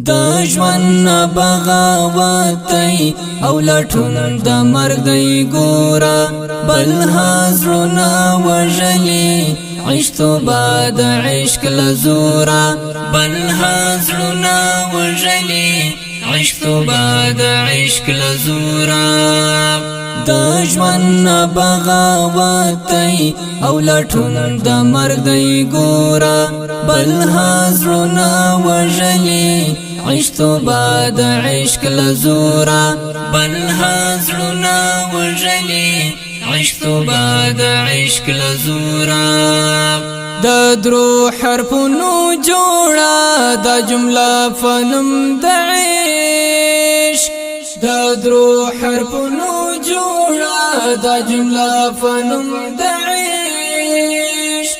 د ژوند بغاوتي او لټون د مرګ دی ګورا بل حاضرنا وجلي عشت بعد عشق لزورا بل حاضرنا وجلي عشت بعد عشق لزورا د ژوند بغاوتي او لټون د مرګ دی ګورا بل حاضرنا وجلي عشت بعد عشق لزورا بل حاضرنا وجلي عشت بعد عشق لزورا د درو حرفونو جوړه د جمله فنم د عشق د درو حرفونو جوړه د جمله فنم د عشق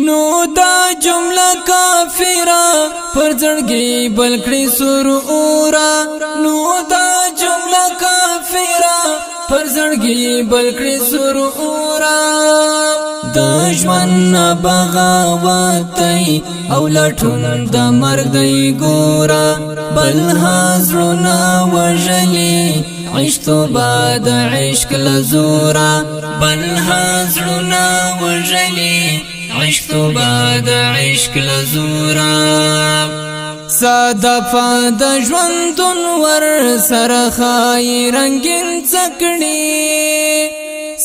نو دا جمله کافره پر زړګي بل کړي سور اورا نو دا جمله کافره پر زړګي بل کړي سور اورا د ژوند بغاوتي او لټون د مرګ دی ګورا بل حاضرنا وجلي عشت بعد عشق لزورا بل حاضرنا وجلي عشت بعد عشق لزورا صدفه د ژوندون ور سره خای رنگین څکړي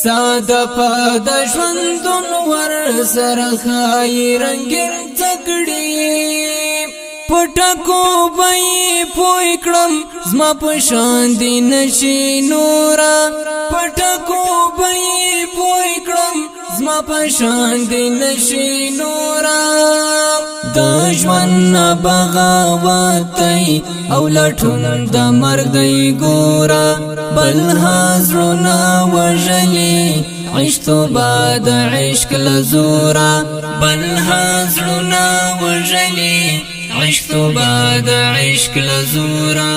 صدفه د ژوندون ور سره خای رنگین څکړي پټکو بای پوی کړم زما په شان دی نشي نورا پټکو بای پوی کړم زما په شان دی نشي نورا د ژوند بغاوتي او لټون د مرګ دی ګورا بل حاضرنا وجلي عشت بعد عشق لزورا بل حاضرنا وجلي عشت بعد عشق لزورا